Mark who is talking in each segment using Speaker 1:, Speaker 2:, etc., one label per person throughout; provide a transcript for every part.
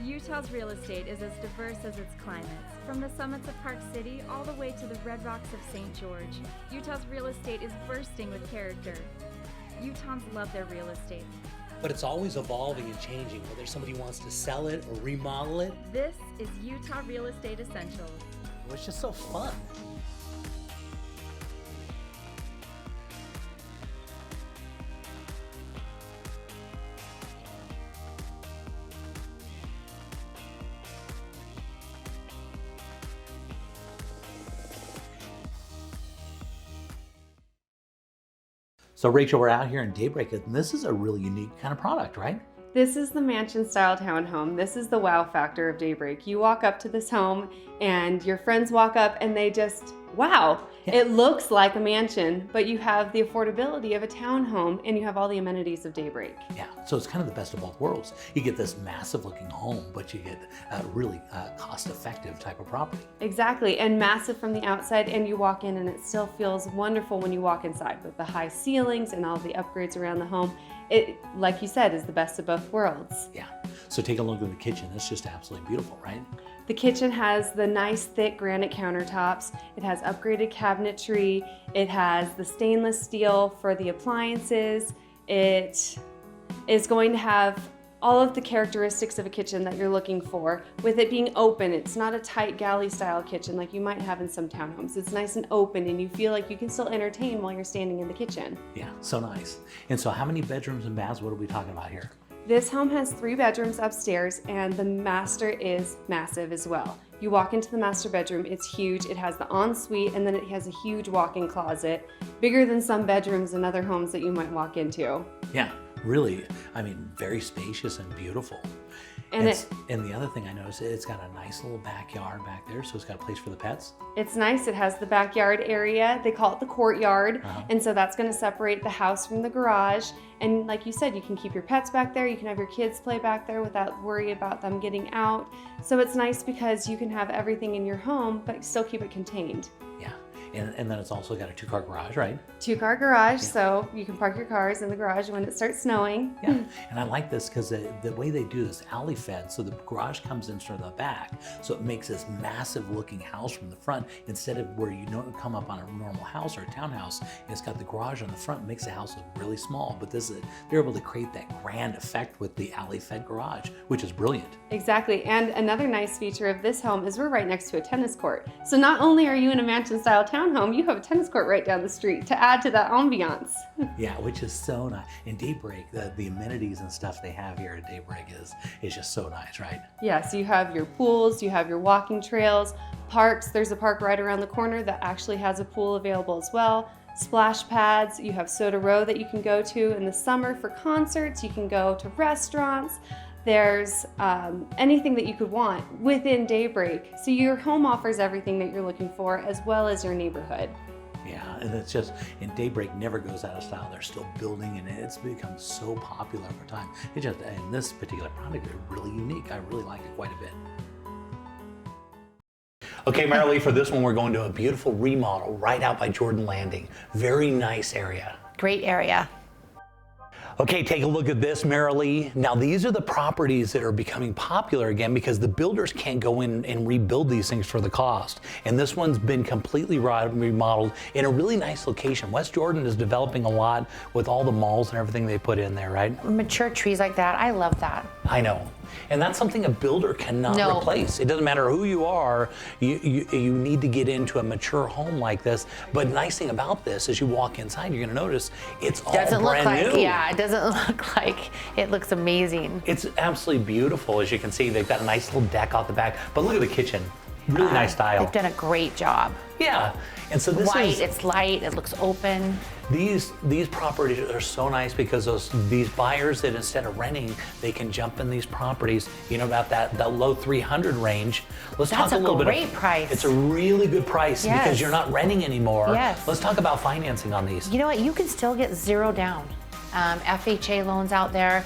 Speaker 1: Utah's real estate is as diverse as its climates. From the summits of Park City all the way to the red rocks of St. George, Utah's real estate is bursting with character. Utahns love their real estate.
Speaker 2: But it's always evolving and changing, whether somebody wants to sell it or remodel it.
Speaker 1: This is Utah Real Estate Essentials.
Speaker 2: It's just so fun. So Rachel, we're out here in Daybreak, and this is a really unique kind of product, right?
Speaker 3: This is the mansion-style townhome. This is the wow factor of Daybreak. You walk up to this home and your friends walk up and they just, wow,
Speaker 2: Yeah.
Speaker 3: It looks like a mansion, but you have the affordability of a townhome and you have all the amenities of Daybreak.
Speaker 2: Yeah, so it's kind of the best of both worlds. You get this massive looking home, but you get a really cost-effective type of property.
Speaker 3: Exactly, and massive from the outside, and you walk in and it still feels wonderful when you walk inside with the high ceilings and all the upgrades around the home. It, like you said, is the best of both worlds.
Speaker 2: Yeah, so take a look at the kitchen. It's just absolutely beautiful, right?
Speaker 3: The kitchen has the nice thick granite countertops. It has upgraded cabinetry. It has the stainless steel for the appliances. It is going to have all of the characteristics of a kitchen that you're looking for. With it being open, it's not a tight galley style kitchen like you might have in some townhomes. It's nice and open and you feel like you can still entertain while you're standing in the kitchen.
Speaker 2: Yeah, so nice. And so how many bedrooms and baths, what are we talking about here?
Speaker 3: This home has 3 bedrooms upstairs and the master is massive as well. You walk into the master bedroom, it's huge. It has the ensuite and then it has a huge walk-in closet, bigger than some bedrooms in other homes that you might walk into.
Speaker 2: Yeah, really, I mean, very spacious and beautiful.
Speaker 3: And
Speaker 2: And the other thing I noticed, it's got a nice little backyard back there, so it's got a place for the pets.
Speaker 3: it's nice. It has the backyard area. They call it the courtyard. And so that's going to separate the house from the garage. And like you said, you can keep your pets back there. You can have your kids play back there without worry about them getting out. So it's nice because you can have everything in your home, but still keep it contained.
Speaker 2: Yeah, and then it's also got a 2-car garage, right?
Speaker 3: 2-car garage, so you can park your cars in the garage when it starts snowing.
Speaker 2: Yeah, and I like this because the way they do this alley fed, so the garage comes in from the back, so it makes this massive looking house from the front instead of where you don't come up on a normal house or a townhouse. It's got the garage on the front, makes the house look really small, but they're able to create that grand effect with the alley fed garage, which is brilliant.
Speaker 3: Exactly, and another nice feature of this home is we're right next to a tennis court. So not only are you in a mansion-style townhome, you have a tennis court right down the street to add to that ambiance.
Speaker 2: Yeah, which is so nice. In Daybreak, the amenities and stuff they have here at Daybreak is just so nice, right?
Speaker 3: Yes, you have your pools, you have your walking trails, parks. There's a park right around the corner that actually has a pool available as well. Splash pads, you have Soda Row that you can go to in the summer for concerts. You can go to restaurants. There's anything that you could want within Daybreak. So your home offers everything that you're looking for as well as your neighborhood.
Speaker 2: Yeah, and it's just, and Daybreak never goes out of style. They're still building, and it's become so popular over time. It just, and this particular product is really unique. I really like it quite a bit. Okay, Marilee, for this one, we're going to a beautiful remodel right out by Jordan Landing. Very nice area.
Speaker 4: Great area.
Speaker 2: Okay, take a look at this, Marilee. Now, these are the properties that are becoming popular again because the builders can't go in and rebuild these things for the cost. And this one's been completely remodeled in a really nice location. West Jordan is developing a lot with all the malls and everything they put in there, right?
Speaker 4: Mature trees like that, I love that.
Speaker 2: I know. And that's something a builder cannot
Speaker 4: No.
Speaker 2: replace. It doesn't matter who you are, you need to get into a mature home like this. But the nice thing about this is you walk inside, you're gonna notice it's all
Speaker 4: Doesn't look
Speaker 2: brand
Speaker 4: like,
Speaker 2: new.
Speaker 4: yeah, it doesn't look like, it looks amazing.
Speaker 2: It's absolutely beautiful. As you can see, they've got a nice little deck out the back. But look at the kitchen. Really nice style.
Speaker 4: They've done a great job.
Speaker 2: Yeah. And so this
Speaker 4: White,
Speaker 2: is,
Speaker 4: it's light, it looks open.
Speaker 2: these properties are so nice because these buyers that instead of renting, they can jump in these properties, you know, about that low 300 range. Let's
Speaker 4: That's
Speaker 2: talk a little bit.
Speaker 4: great price.
Speaker 2: It's a really good price
Speaker 4: Yes.
Speaker 2: because you're not renting anymore.
Speaker 4: Yes.
Speaker 2: Let's talk about financing on these.
Speaker 4: You know what, you can still get 0 down. FHA loans out there,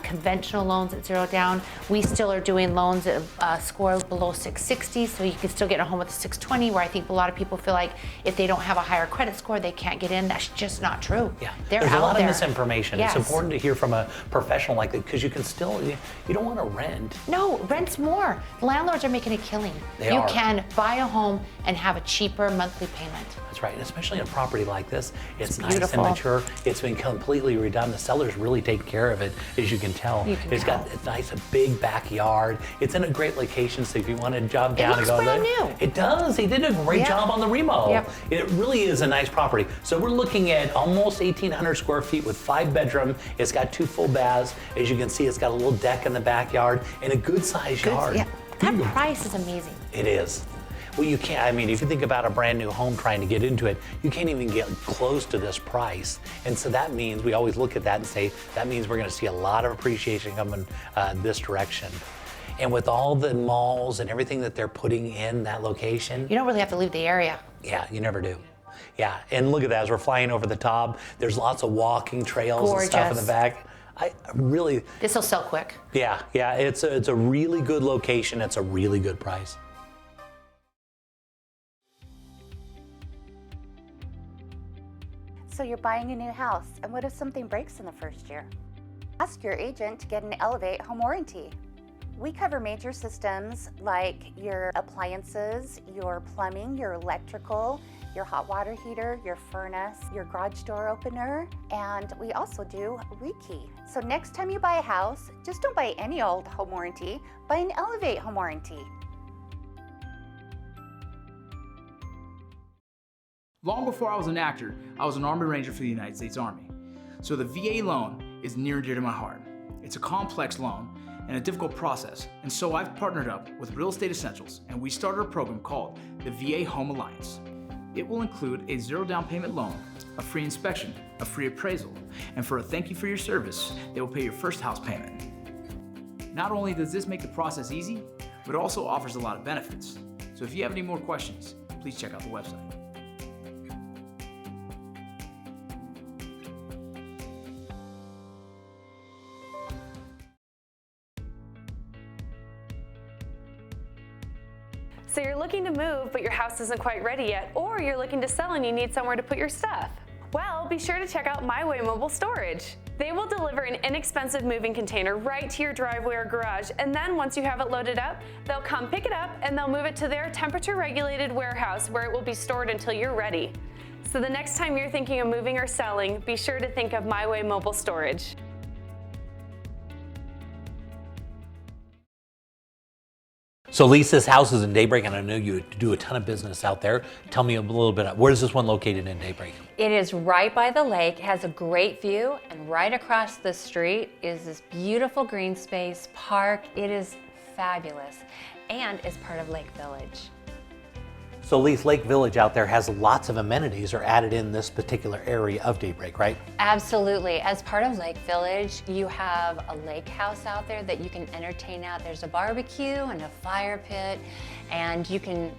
Speaker 4: conventional loans at 0 down. We still are doing loans at scores below 660, so you can still get a home with a 620, where I think a lot of people feel like if they don't have a higher credit score, they can't get in. That's just not true.
Speaker 2: Yeah,
Speaker 4: They're
Speaker 2: there's a
Speaker 4: out
Speaker 2: lot
Speaker 4: there.
Speaker 2: of misinformation.
Speaker 4: Yes.
Speaker 2: It's important to hear from a professional like that, because you can still, you don't want to rent.
Speaker 4: No, rent's more. Landlords are making a killing.
Speaker 2: They
Speaker 4: You
Speaker 2: are.
Speaker 4: can buy a home and have a cheaper monthly payment.
Speaker 2: That's right, and especially in a property like this, it's nice
Speaker 4: beautiful.
Speaker 2: and mature. It's been completely redone. The seller's really taken care of it, as you can tell. It's got a nice, big backyard. It's in a great location, so if you want to jump down and
Speaker 4: looks
Speaker 2: go
Speaker 4: brand
Speaker 2: there.
Speaker 4: new.
Speaker 2: It does. He did a great
Speaker 4: Yep.
Speaker 2: job on the remodel.
Speaker 4: Yep.
Speaker 2: It really is a nice property. So we're looking at almost 1,800 square feet with 5 bedroom. It's got 2 full baths. As you can see, it's got a little deck in the backyard and a good sized yard.
Speaker 4: Yeah, that price is amazing.
Speaker 2: It is. Well, you can't, I mean, if you think about a brand new home trying to get into it, you can't even get close to this price. And so that means, we always look at that and say, that means we're gonna see a lot of appreciation coming this direction. And with all the malls and everything that they're putting in that location,
Speaker 4: You don't really have to leave the area.
Speaker 2: yeah, you never do. Yeah, and look at that, as we're flying over the top, there's lots of walking trails and stuff in the
Speaker 4: Gorgeous.
Speaker 2: back. I really,
Speaker 4: This will sell quick.
Speaker 2: yeah, it's a really good location, it's a really good price.
Speaker 5: So you're buying a new house, and what if something breaks in the first year? Ask your agent to get an Elevate home warranty. We cover major systems like your appliances, your plumbing, your electrical, your hot water heater, your furnace, your garage door opener, and we also do rekey. So next time you buy a house, just don't buy any old home warranty, buy an Elevate home warranty.
Speaker 6: Long before I was an actor, I was an Army Ranger for the United States Army. So the VA loan is near and dear to my heart. It's a complex loan and a difficult process, and so I've partnered up with Real Estate Essentials, and we started a program called the VA Home Alliance. It will include a 0 down payment loan, a free inspection, a free appraisal, and for a thank you for your service, they will pay your first house payment. Not only does this make the process easy, but it also offers a lot of benefits. So if you have any more questions, please check out the website.
Speaker 3: So you're looking to move, but your house isn't quite ready yet, or you're looking to sell and you need somewhere to put your stuff. Well, be sure to check out My Way Mobile Storage. They will deliver an inexpensive moving container right to your driveway or garage, and then once you have it loaded up, they'll come pick it up and they'll move it to their temperature-regulated warehouse where it will be stored until you're ready. So the next time you're thinking of moving or selling, be sure to think of My Way Mobile Storage.
Speaker 2: So Lisa's house is in Daybreak, and I know you do a ton of business out there. Tell me a little bit, where is this one located in Daybreak?
Speaker 7: It is right by the lake, has a great view, and right across the street is this beautiful green space park. It is fabulous, and is part of Lake Village.
Speaker 2: So Lake Village out there has lots of amenities are added in this particular area of Daybreak, right?
Speaker 7: Absolutely. As part of Lake Village, you have a lake house out there that you can entertain at. There's a barbecue and a fire pit, and you can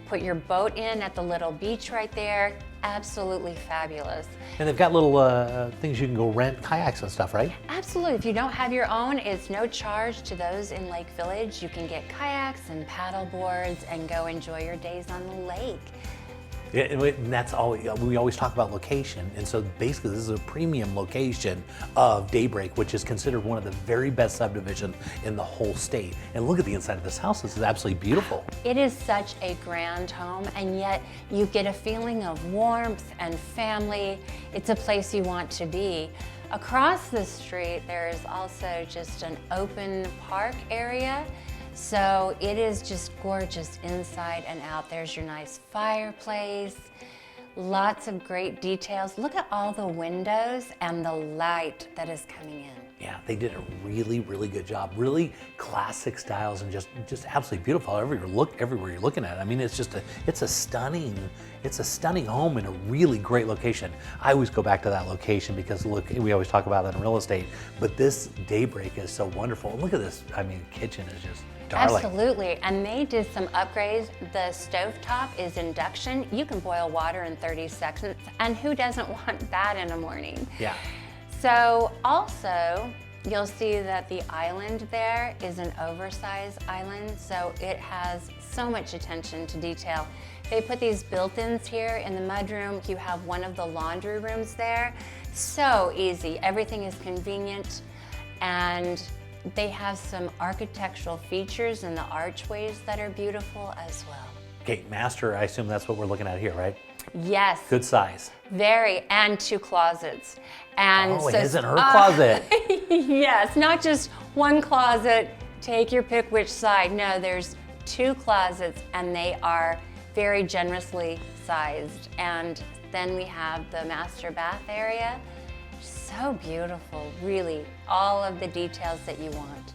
Speaker 7: put your boat in at the little beach right there. Absolutely fabulous.
Speaker 2: And they've got little things you can go rent, kayaks and stuff, right?
Speaker 7: Absolutely. If you don't have your own, it's no charge to those in Lake Village. You can get kayaks and paddle boards and go enjoy your days on the lake.
Speaker 2: Yeah, and that's all, we always talk about location, and so basically this is a premium location of Daybreak, which is considered one of the very best subdivisions in the whole state. And look at the inside of this house, this is absolutely beautiful.
Speaker 7: It is such a grand home, and yet you get a feeling of warmth and family. It's a place you want to be. Across the street, there is also just an open park area. So it is just gorgeous inside and out. There's your nice fireplace, lots of great details. Look at all the windows and the light that is coming in.
Speaker 2: Yeah, they did a really, really good job. Really classic styles and just absolutely beautiful. Everywhere you're looking at it. I mean, it's a stunning home in a really great location. I always go back to that location because look, we always talk about that in real estate, but this Daybreak is so wonderful. Look at this, I mean, kitchen is just darling.
Speaker 7: Absolutely, and they did some upgrades. The stovetop is induction. You can boil water in 30 seconds, and who doesn't want that in the morning?
Speaker 2: Yeah.
Speaker 7: So also, you'll see that the island there is an oversized island, so it has so much attention to detail. They put these built-ins here in the mudroom. You have one of the laundry rooms there. So easy, everything is convenient, and they have some architectural features in the archways that are beautiful as well.
Speaker 2: Okay, master, I assume that's what we're looking at here, right?
Speaker 7: Yes.
Speaker 2: Good size.
Speaker 7: Very, and 2 closets. And
Speaker 2: Oh, it isn't her closet.
Speaker 7: Yes, not just one closet, take your pick which side. No, there's 2 closets, and they are very generously sized. And then we have the master bath area. So beautiful, really, all of the details that you want.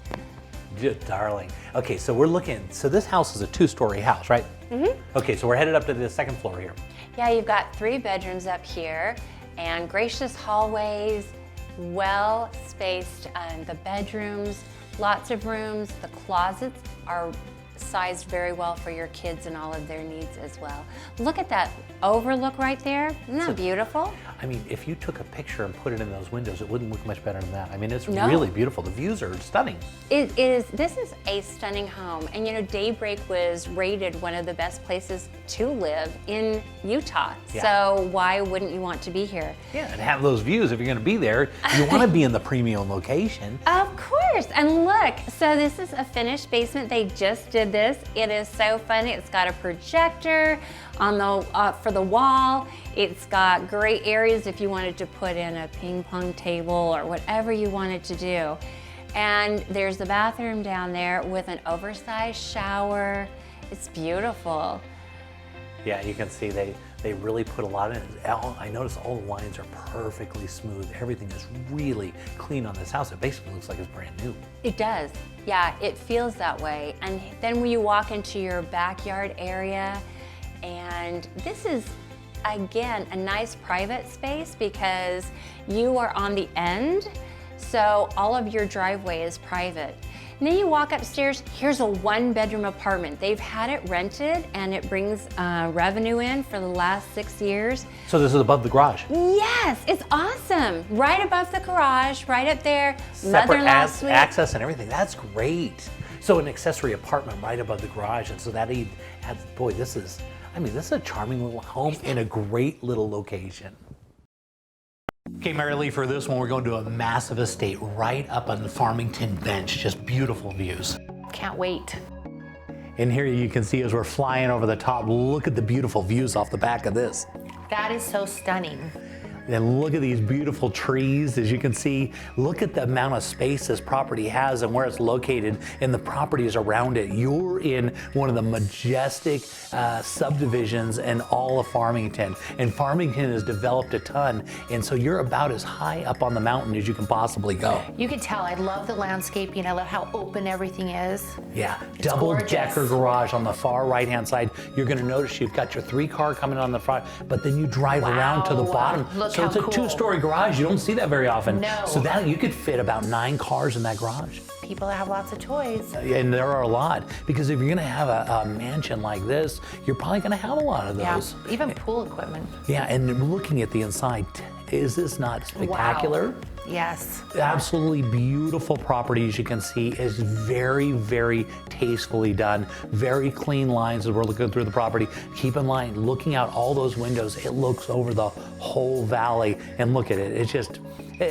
Speaker 2: Darling. Okay, so we're looking, so this house is a 2-story house, right? Mm-hmm. Okay, so we're headed up to the 2nd floor here.
Speaker 7: Yeah, you've got 3 bedrooms up here and gracious hallways, well spaced, the bedrooms, lots of rooms. The closets are sized very well for your kids and all of their needs as well. Look at that overlook right there. Isn't that beautiful?
Speaker 2: I mean, if you took a picture and put it in those windows, it wouldn't look much better than that. I mean, it's
Speaker 7: No.
Speaker 2: really beautiful. The views are stunning.
Speaker 7: It is. This is a stunning home, and you know, Daybreak was rated one of the best places to live in Utah.
Speaker 2: Yeah.
Speaker 7: So why wouldn't you want to be here?
Speaker 2: Yeah, and have those views. If you're going to be there, you want to be in the premium location.
Speaker 7: Of course, and look, so this is a finished basement. They just did this. It is so fun. It's got a projector on the for the wall. It's got great areas if you wanted to put in a ping pong table or whatever you wanted to do. And there's the bathroom down there with an oversized shower. It's beautiful.
Speaker 2: Yeah, you can see they really put a lot in it. I noticed all the lines are perfectly smooth. Everything is really clean on this house. It basically looks like it's brand new.
Speaker 7: It does. Yeah, it feels that way. And then when you walk into your backyard area, and this is, again, a nice private space because you are on the end, so all of your driveway is private. And then you walk upstairs, here's a 1-bedroom apartment. They've had it rented and it brings revenue in for the last 6 years.
Speaker 2: So this is above the garage.
Speaker 7: Yes, it's awesome. Right above the garage, right up there,
Speaker 2: Separate
Speaker 7: mother-in-law suite.
Speaker 2: access and everything. That's great. So an accessory apartment right above the garage, and so that adds, boy, this is a charming little home in a great little location. Okay, Mary Lee, for this one, we're going to a massive estate right up on the Farmington Bench. Just beautiful views.
Speaker 4: Can't wait.
Speaker 2: And here you can see as we're flying over the top, look at the beautiful views off the back of this.
Speaker 4: That is so stunning.
Speaker 2: And look at these beautiful trees, as you can see. Look at the amount of space this property has and where it's located and the properties around it. You're in one of the majestic subdivisions in all of Farmington. And Farmington has developed a ton. And so you're about as high up on the mountain as you can possibly go.
Speaker 4: You can tell I love the landscaping. I love how open everything is.
Speaker 2: Yeah,
Speaker 4: It's
Speaker 2: double-decker
Speaker 4: gorgeous.
Speaker 2: garage on the far right-hand side. You're gonna notice you've got your 3-car coming on the front, but then you drive around to the
Speaker 4: Wow.
Speaker 2: bottom.
Speaker 4: Look
Speaker 2: So
Speaker 4: how
Speaker 2: it's a
Speaker 4: cool.
Speaker 2: 2-story garage. You don't see that very often.
Speaker 4: No.
Speaker 2: So that you could fit about 9 cars in that garage.
Speaker 4: People that have lots of toys.
Speaker 2: And there are a lot, because if you're gonna have a mansion like this, you're probably gonna have a lot of
Speaker 4: Yeah,
Speaker 2: those.
Speaker 4: even pool equipment.
Speaker 2: Yeah, and looking at the inside, is this not spectacular?
Speaker 4: Wow. Yes.
Speaker 2: Absolutely beautiful property, as you can see, is very, very tastefully done. Very clean lines as we're looking through the property. Keep in mind, looking out all those windows, it looks over the whole valley, and look at it. It's just,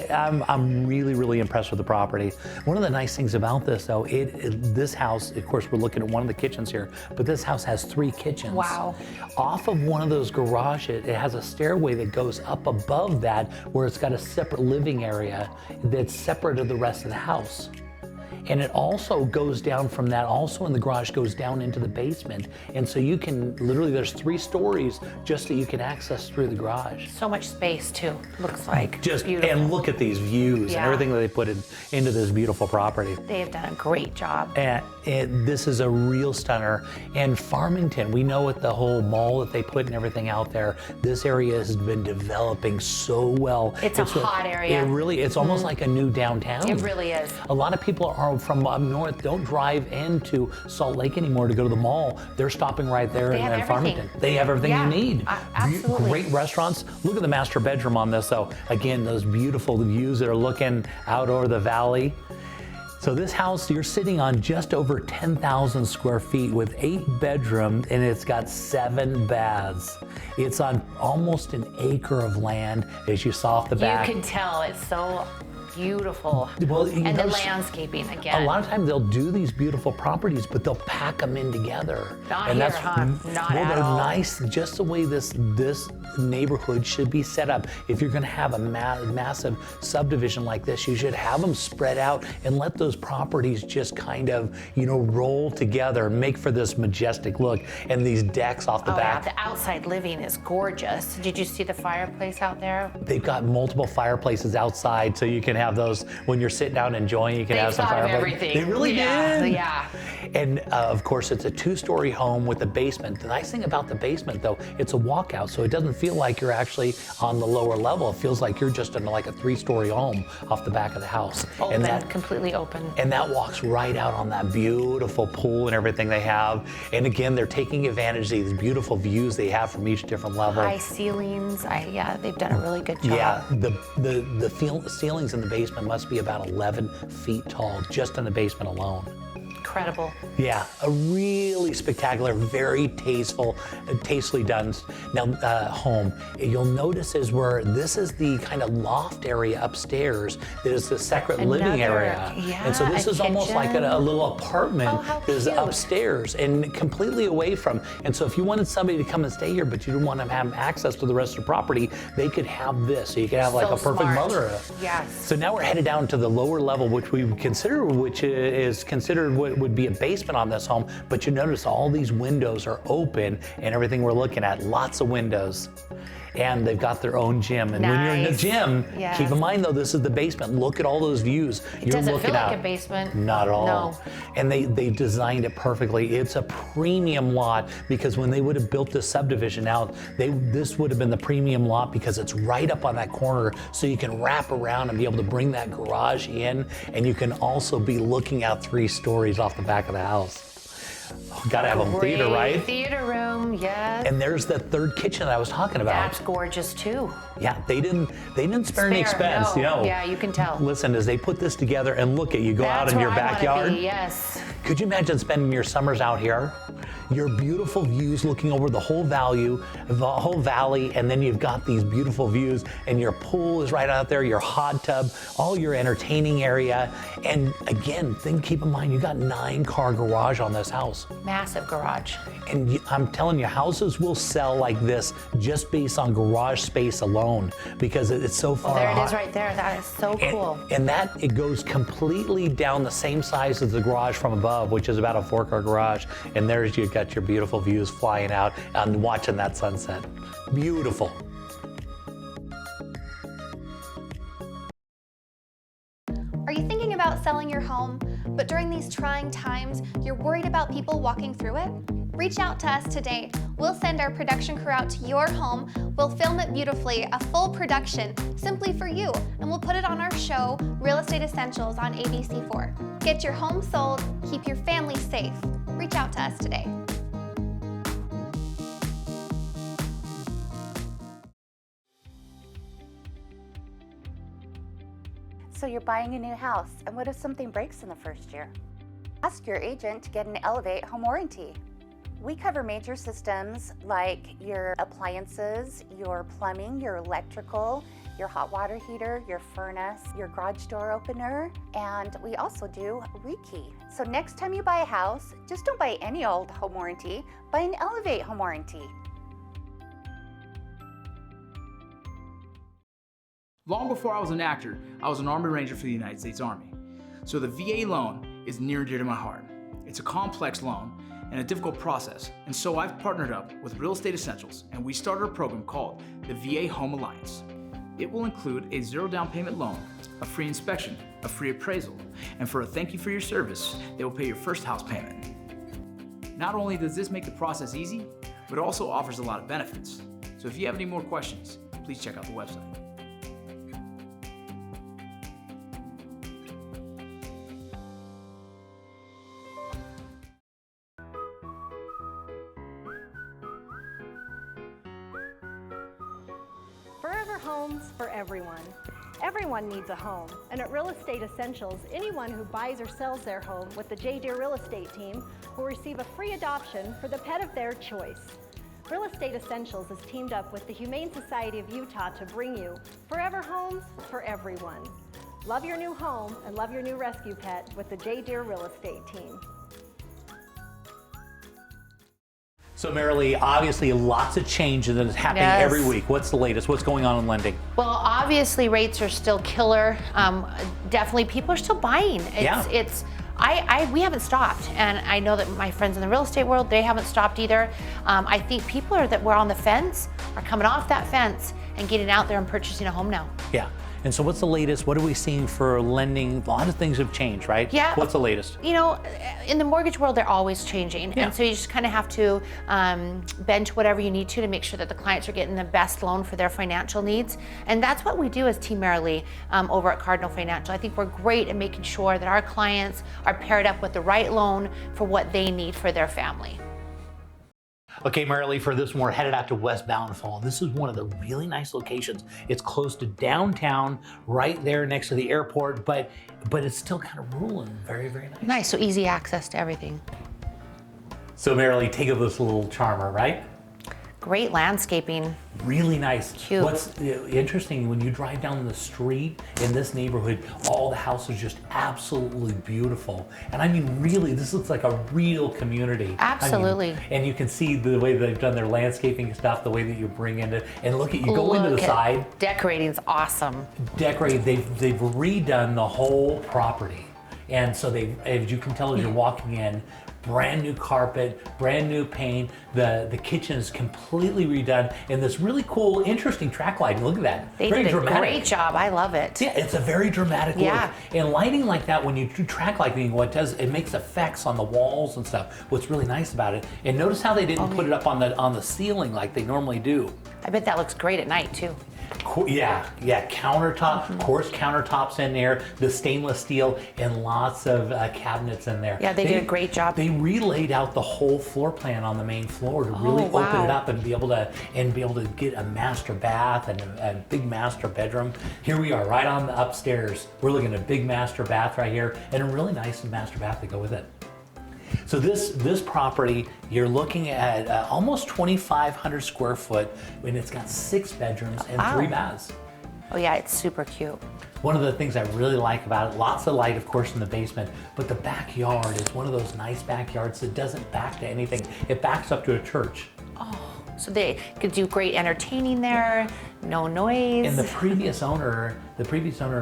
Speaker 2: I'm really, really impressed with the property. One of the nice things about this, though, this house, of course, we're looking at one of the kitchens here, but this house has 3 kitchens.
Speaker 4: Wow.
Speaker 2: Off of one of those garages, it has a stairway that goes up above that, where it's got a separate living area that's separate of the rest of the house. And it also goes down from that, also in the garage, goes down into the basement. And so you can, literally, there's 3 stories just that you can access through the garage.
Speaker 4: So much space too, looks like.
Speaker 2: Just,
Speaker 4: beautiful.
Speaker 2: and look at these views and
Speaker 4: Yeah.
Speaker 2: everything that they put into this beautiful property.
Speaker 4: They have done a great job.
Speaker 2: And this is a real stunner. And Farmington, we know with the whole mall that they put and everything out there, this area has been developing so well.
Speaker 4: It's a hot area.
Speaker 2: It really, it's almost like a new downtown.
Speaker 4: It really is.
Speaker 2: A lot of people are from up north don't drive into Salt Lake anymore to go to the mall. They're stopping right there
Speaker 4: They
Speaker 2: in
Speaker 4: have everything.
Speaker 2: Farmington. They have everything
Speaker 4: Yeah,
Speaker 2: you need.
Speaker 4: absolutely.
Speaker 2: Great restaurants. Look at the master bedroom on this though. Again, those beautiful views that are looking out over the valley. So this house, you're sitting on just over 10,000 square feet with 8 bedrooms, and it's got 7 baths. It's on almost an acre of land, as you saw off the back.
Speaker 4: You can tell it's so beautiful.
Speaker 2: Well, you
Speaker 4: and the
Speaker 2: know,
Speaker 4: landscaping again.
Speaker 2: A lot of times they'll do these beautiful properties, but they'll pack them in together.
Speaker 4: Not
Speaker 2: and
Speaker 4: here,
Speaker 2: that's,
Speaker 4: huh? Not
Speaker 2: well,
Speaker 4: at
Speaker 2: they're
Speaker 4: all.
Speaker 2: nice, just the way this neighborhood should be set up. If you're going to have a massive subdivision like this, you should have them spread out and let those properties just kind of, roll together and make for this majestic look. And these decks off the back.
Speaker 4: Yeah, the outside living is gorgeous. Did you see the fireplace out there?
Speaker 2: They've got multiple fireplaces outside, so you can have those when you're sitting down enjoying. You can
Speaker 4: They've
Speaker 2: have some
Speaker 4: thought of
Speaker 2: fireplace.
Speaker 4: everything.
Speaker 2: They really
Speaker 4: Yeah,
Speaker 2: did.
Speaker 4: yeah.
Speaker 2: And of course, it's a 2-story home with a basement. The nice thing about the basement, though, it's a walkout, so it doesn't feel like you're actually on the lower level. It feels like you're just in like a 3-story home off the back of the house.
Speaker 4: Open,
Speaker 2: And
Speaker 4: completely open.
Speaker 2: and that walks right out on that beautiful pool and everything they have. And again, they're taking advantage of these beautiful views they have from each different level.
Speaker 4: High ceilings. Yeah, they've done a really good job.
Speaker 2: Yeah, the ceilings in the basement must be about 11 feet tall, just in the basement alone.
Speaker 4: Incredible.
Speaker 2: Yeah, a really spectacular, very tastefully done home. You'll notice is where this is the kind of loft area upstairs. There's the separate living
Speaker 4: Another-
Speaker 2: area.
Speaker 4: yeah,
Speaker 2: and so this
Speaker 4: a
Speaker 2: is almost like
Speaker 4: kitchen.
Speaker 2: a little apartment
Speaker 4: Oh, how
Speaker 2: that is
Speaker 4: cute.
Speaker 2: upstairs and completely away from. And so if you wanted somebody to come and stay here, but you didn't want them to have access to the rest of the property, they could have this. So you could have like
Speaker 4: So
Speaker 2: a perfect
Speaker 4: smart.
Speaker 2: mother.
Speaker 4: Yes.
Speaker 2: So now we're headed down to the lower level, which is considered what would be a basement on this home. But you notice all these windows are open and everything we're looking at, lots of windows. And they've got their own gym. And when you're in the
Speaker 4: Nice.
Speaker 2: gym,
Speaker 4: Yes.
Speaker 2: keep in mind though, this is the basement. Look at all those views. You're
Speaker 4: Doesn't
Speaker 2: looking
Speaker 4: feel like
Speaker 2: out.
Speaker 4: a basement.
Speaker 2: Not at all.
Speaker 4: No.
Speaker 2: And they designed it perfectly. It's a premium lot because when they would have built this subdivision out, this would have been the premium lot because it's right up on that corner, so you can wrap around and be able to bring that garage in, and you can also be looking out 3 stories off the back of the house. Got to have a theater,
Speaker 4: Great
Speaker 2: right?
Speaker 4: Theater room, yes.
Speaker 2: And there's the 3rd kitchen that I was talking about.
Speaker 4: That's gorgeous too.
Speaker 2: Yeah, they didn't spare any expense,
Speaker 4: no. Yeah, you can tell.
Speaker 2: Listen, as they put this together and look at you go
Speaker 4: That's
Speaker 2: out in your
Speaker 4: where I wanna
Speaker 2: backyard.
Speaker 4: be, yes.
Speaker 2: Could you imagine spending your summers out here? Your beautiful views looking over the whole valley, and then you've got these beautiful views, and your pool is right out there, your hot tub, all your entertaining area. And again, keep in mind, you got 9-car garage on this house.
Speaker 4: Massive garage.
Speaker 2: And I'm telling you, houses will sell like this just based on garage space alone because it's so far
Speaker 4: There it
Speaker 2: hot.
Speaker 4: is right there. That is so cool.
Speaker 2: And it goes completely down the same size as the garage from above, which is about a 4-car garage. And there's you got your beautiful views flying out and watching that sunset. Beautiful.
Speaker 8: Are you thinking about selling your home, but during these trying times, you're worried about people walking through it? Reach out to us today. We'll send our production crew out to your home. We'll film it beautifully, a full production, simply for you, and we'll put it on our show, Real Estate Essentials on ABC4. Get your home sold, keep your family safe. Reach out to us today.
Speaker 5: So you're buying a new house, and what if something breaks in the first year? Ask your agent to get an Elevate home warranty. We cover major systems like your appliances, your plumbing, your electrical, your hot water heater, your furnace, your garage door opener, and we also do rekey. So next time you buy a house, just don't buy any old home warranty, buy an Elevate home warranty.
Speaker 6: Long before I was an actor, I was an Army Ranger for the United States Army. So the VA loan is near and dear to my heart. It's a complex loan and a difficult process, and so I've partnered up with Real Estate Essentials, and we started a program called the VA Home Alliance. It will include a 0 down payment loan, a free inspection, a free appraisal, and for a thank you for your service, they will pay your first house payment. Not only does this make the process easy, but it also offers a lot of benefits. So if you have any more questions, please check out the website.
Speaker 9: homes for everyone. Everyone needs a home, and at Real Estate Essentials, anyone who buys or sells their home with the J. Deere Real Estate team will receive a free adoption for the pet of their choice. Real Estate Essentials has teamed up with the Humane Society of Utah to bring you forever homes for everyone. Love your new home and love your new rescue pet with the J. Deere Real Estate team.
Speaker 2: So Marilee, obviously lots of change that is happening every week. What's the latest? What's going on in lending?
Speaker 4: Well, obviously rates are still killer. Definitely people are still buying. We haven't stopped, and I know that my friends in the real estate world, they haven't stopped either. I think people that were on the fence are coming off that fence and getting out there and purchasing a home now.
Speaker 2: Yeah. And so what's the latest? What are we seeing for lending? A lot of things have changed, right?
Speaker 4: Yeah.
Speaker 2: What's the latest?
Speaker 4: You know, in the mortgage world, they're always changing.
Speaker 2: Yeah.
Speaker 4: And so you just kind of have to bend to whatever you need to make sure that the clients are getting the best loan for their financial needs. And that's what we do as Team Marilee over at Cardinal Financial. I think we're great at making sure that our clients are paired up with the right loan for what they need for their family.
Speaker 2: Okay, Marilee, for this one, we're headed out to West Bountiful. This is one of the really nice locations. It's close to downtown, right there next to the airport, but it's still kind of rural and very, very nice.
Speaker 4: Nice, so easy access to everything.
Speaker 2: So Marilee, take a this little charmer, right?
Speaker 4: Great landscaping.
Speaker 2: Really nice.
Speaker 4: Cute.
Speaker 2: What's interesting, when you drive down the street in this neighborhood, all the houses just absolutely beautiful. And I mean, really, this looks like a real community.
Speaker 4: Absolutely.
Speaker 2: I mean, and you can see the way they've done their landscaping stuff, the way that you bring into, and look at, you go into the side.
Speaker 4: Decorating's awesome.
Speaker 2: They've redone the whole property. And so as you can tell as you're walking in, brand new carpet, brand new paint. The kitchen is completely redone, and this really cool, interesting track lighting. Look at that.
Speaker 4: They
Speaker 2: very
Speaker 4: did a
Speaker 2: dramatic.
Speaker 4: Great job. I love it.
Speaker 2: Yeah, it's a very dramatic
Speaker 4: Yeah.
Speaker 2: look. And lighting like that, when you do track lighting, what it does, it makes effects on the walls and stuff. What's really nice about it. And notice how they didn't put it up on the ceiling like they normally do.
Speaker 4: I bet that looks great at night too.
Speaker 2: Yeah, countertop, coarse countertops in there, the stainless steel, and lots of cabinets in there.
Speaker 4: Yeah, they did a great job.
Speaker 2: They relayed out the whole floor plan on the main floor to really open it up and be able to get a master bath and a big master bedroom. Here we are, right on the upstairs. We're looking at a big master bath right here, and a really nice master bath to go with it. So this property, you're looking at almost 2,500 square foot, and it's got 6 bedrooms and 3 baths.
Speaker 4: Oh yeah, it's super cute.
Speaker 2: One of the things I really like about it, lots of light, of course, in the basement, but the backyard is one of those nice backyards that doesn't back to anything. It backs up to a church.
Speaker 4: Oh, so they could do great entertaining there, no noise.
Speaker 2: And the previous owner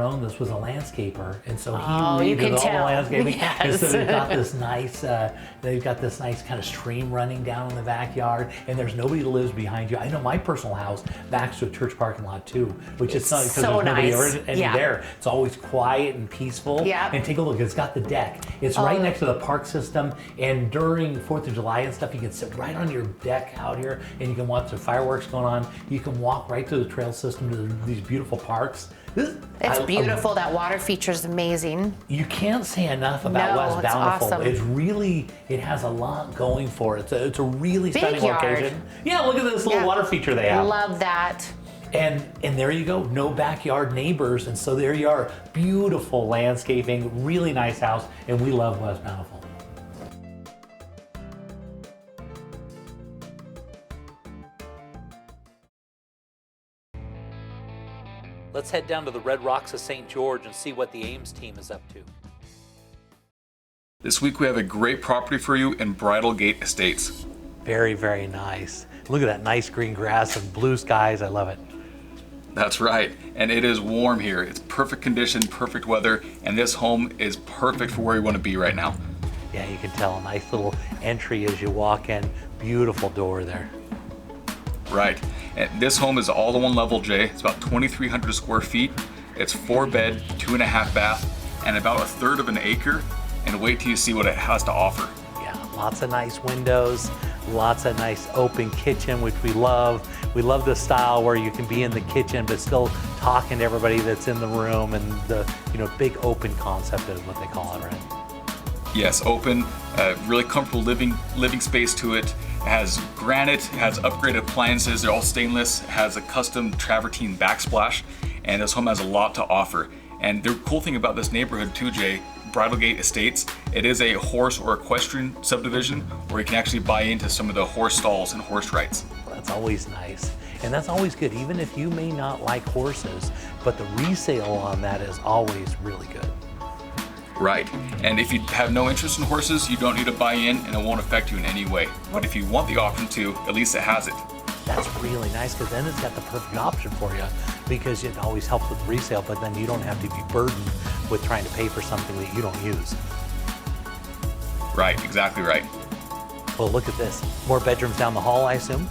Speaker 2: owned this was a landscaper, and so he
Speaker 4: redid
Speaker 2: all the landscaping.
Speaker 4: Yes.
Speaker 2: And so they've got this nice kind of stream running down in the backyard, and there's nobody that lives behind you. I know my personal house backs to a church parking lot too, which is not because
Speaker 4: so
Speaker 2: there's
Speaker 4: nice.
Speaker 2: nobody there. It's always quiet and peaceful.
Speaker 4: Yeah.
Speaker 2: And take a look, it's got the deck. It's right next to the park system, and during 4th of July and stuff, you can sit right on your deck out here, and you can watch the fireworks going on. You can walk right to the trail system to these beautiful parks.
Speaker 4: It's beautiful. That water feature is amazing.
Speaker 2: You can't say enough about West Bountiful.
Speaker 4: Awesome.
Speaker 2: It has a lot going for it. It's a really
Speaker 4: Big
Speaker 2: stunning
Speaker 4: yard.
Speaker 2: location. Yeah, look at this little water feature they have.
Speaker 4: Love that.
Speaker 2: And there you go, no backyard neighbors, and so there you are. Beautiful landscaping, really nice house, and we love West Bountiful. Let's head down to the Red Rocks of St. George and see what the Ames team is up to.
Speaker 10: This week we have a great property for you in Bridal Gate Estates.
Speaker 2: Very, very nice. Look at that nice green grass and blue skies. I love it.
Speaker 10: That's right, and it is warm here. It's perfect condition, perfect weather, and this home is perfect for where you want to be right now.
Speaker 2: Yeah, you can tell a nice little entry as you walk in. Beautiful door there.
Speaker 10: Right, and this home is all in one level, Jay. It's about 2,300 square feet. It's 4 bed, 2.5 bath, and about 1/3 of an acre. And wait till you see what it has to offer.
Speaker 2: Yeah, lots of nice windows, lots of nice open kitchen, which we love. We love the style where you can be in the kitchen but still talking to everybody that's in the room, and the big open concept is what they call it, right?
Speaker 10: Yes, open, really comfortable living space to it. It has granite, it has upgraded appliances, they're all stainless, it has a custom travertine backsplash, and this home has a lot to offer. And the cool thing about this neighborhood too, Jay, Bridlegate Estates, it is a horse or equestrian subdivision where you can actually buy into some of the horse stalls and horse rides.
Speaker 2: That's always nice. And that's always good, even if you may not like horses, but the resale on that is always really good.
Speaker 10: Right, and if you have no interest in horses, you don't need to buy in and it won't affect you in any way. But if you want the option to, at least it has it.
Speaker 2: That's really nice, because then it's got the perfect option for you, because it always helps with resale, but then you don't have to be burdened with trying to pay for something that you don't use.
Speaker 10: Right, exactly right.
Speaker 2: Well, look at this. More bedrooms down the hall, I assume?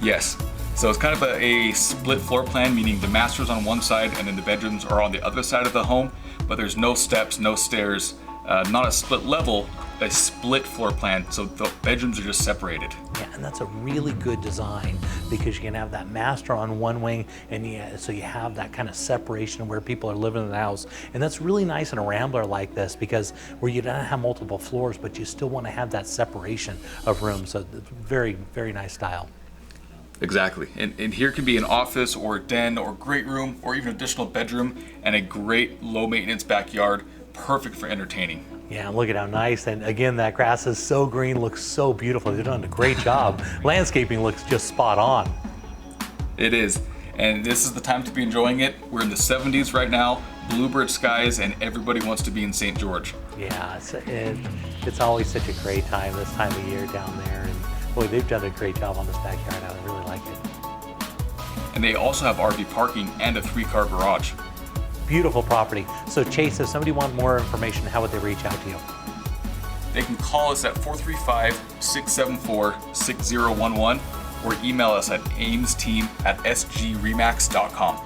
Speaker 10: Yes. So it's kind of a split floor plan, meaning the master's on one side and then the bedrooms are on the other side of the home, but there's no steps, no stairs, not a split level, a split floor plan, so the bedrooms are just separated.
Speaker 2: Yeah, and that's a really good design, because you can have that master on one wing, and so you have that kind of separation where people are living in the house. And that's really nice in a Rambler like this, because where you don't have multiple floors, but you still want to have that separation of rooms. So very, very nice style.
Speaker 10: Exactly, and here can be an office or a den or great room or even additional bedroom and a great low maintenance backyard, perfect for entertaining.
Speaker 2: Yeah, look at how nice, and again, that grass is so green, looks so beautiful. They've done a great job. Landscaping looks just spot on.
Speaker 10: It is, and this is the time to be enjoying it. We're in the 70s right now, bluebird skies, and everybody wants to be in St. George.
Speaker 2: Yeah, it's always such a great time this time of year down there, and boy, they've done a great job on this backyard. I really like it.
Speaker 10: And they also have RV parking and a 3-car garage.
Speaker 2: Beautiful property. So Chase, if somebody wants more information, how would they reach out to you?
Speaker 10: They can call us at 435-674-6011 or email us at aimsteam@sgremax.com.